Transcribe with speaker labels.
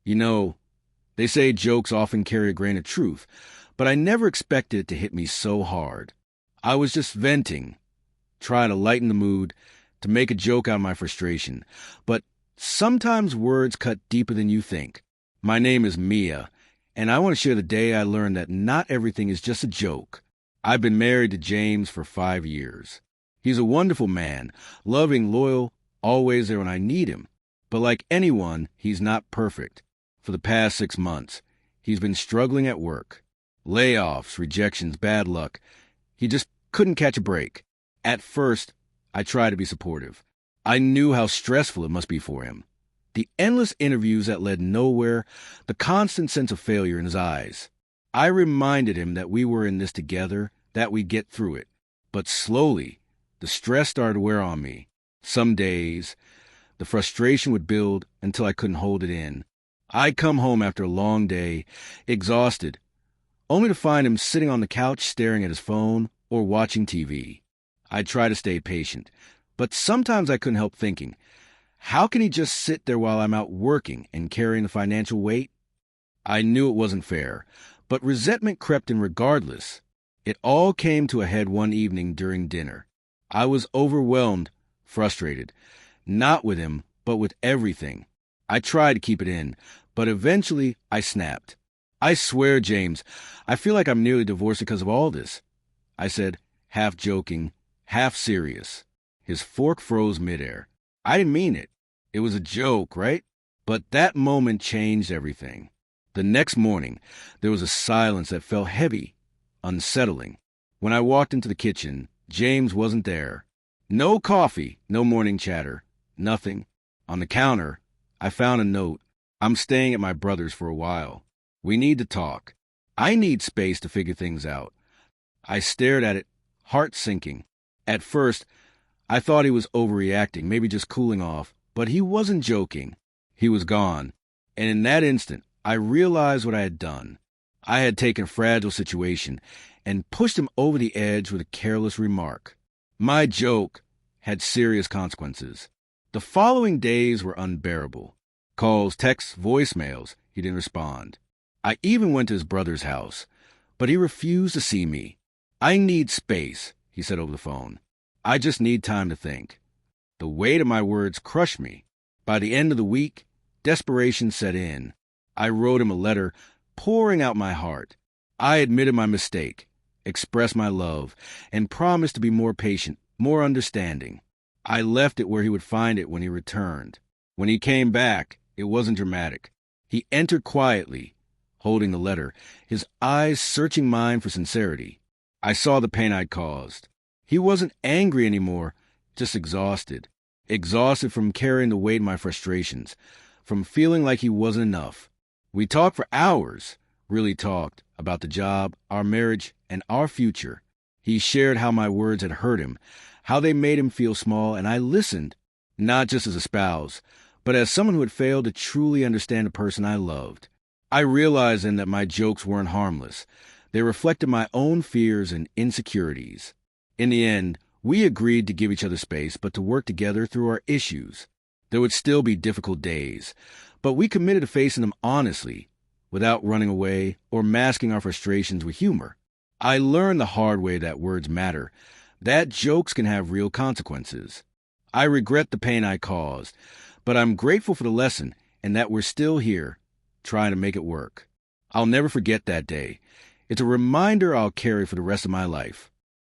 Speaker 1: You know, they say jokes often carry a grain of truth, but I never expected it to hit me so hard. I was just venting, trying to lighten the mood, to make a joke out of my frustration. But sometimes words cut deeper than you think. My name is Mia, and I want to share the day I learned that not everything is just a joke. I've been married to James for 5 years. He's a wonderful man, loving, loyal, always there when I need him. But like anyone, he's not perfect. For the past 6 months, he's been struggling at work. Layoffs, rejections, bad luck. He just couldn't catch a break. At first, I tried to be supportive. I knew how stressful it must be for him. The endless interviews that led nowhere, the constant sense of failure in his eyes. I reminded him that we were in this together, that we'd get through it. But slowly, the stress started to wear on me. Some days, the frustration would build until I couldn't hold it in. I'd come home after a long day, exhausted, only to find him sitting on the couch staring at his phone or watching TV. I'd try to stay patient, but sometimes I couldn't help thinking, how can he just sit there while I'm out working and carrying the financial weight? I knew it wasn't fair, but resentment crept in regardless. It all came to a head one evening during dinner. I was overwhelmed, frustrated, not with him, but with everything. I tried to keep it in, but eventually I snapped. I swear, James, I feel like I'm nearly divorced because of all this. I said, half joking, half serious. His fork froze midair. I didn't mean it. It was a joke, right? But that moment changed everything. The next morning, there was a silence that felt heavy, unsettling. When I walked into the kitchen, James wasn't there. No coffee, no morning chatter, nothing. On the counter, I found a note. I'm staying at my brother's for a while. We need to talk. I need space to figure things out. I stared at it, heart sinking. At first, I thought he was overreacting, maybe just cooling off, but he wasn't joking. He was gone. And in that instant, I realized what I had done. I had taken a fragile situation and pushed him over the edge with a careless remark. My joke had serious consequences. The following days were unbearable. Calls, texts, voicemails. He didn't respond. I even went to his brother's house, but he refused to see me. I need space, he said over the phone. I just need time to think. The weight of my words crushed me. By the end of the week, desperation set in. I wrote him a letter, pouring out my heart. I admitted my mistake, expressed my love, and promised to be more patient, more understanding. I left it where he would find it when he returned. When he came back, it wasn't dramatic. He entered quietly, holding the letter, his eyes searching mine for sincerity. I saw the pain I'd caused. He wasn't angry anymore, just exhausted. Exhausted from carrying the weight of my frustrations, from feeling like he wasn't enough. We talked for hours, really talked, about the job, our marriage, and our future. He shared how my words had hurt him, how they made him feel small, and I listened, not just as a spouse, but as someone who had failed to truly understand the person I loved. I realized then that my jokes weren't harmless. They reflected my own fears and insecurities. In the end, we agreed to give each other space, but to work together through our issues. There would still be difficult days, but we committed to facing them honestly, without running away or masking our frustrations with humor. I learned the hard way that words matter, that jokes can have real consequences. I regret the pain I caused, but I'm grateful for the lesson and that we're still here, trying to make it work. I'll never forget that day. It's a reminder I'll carry for the rest of my life.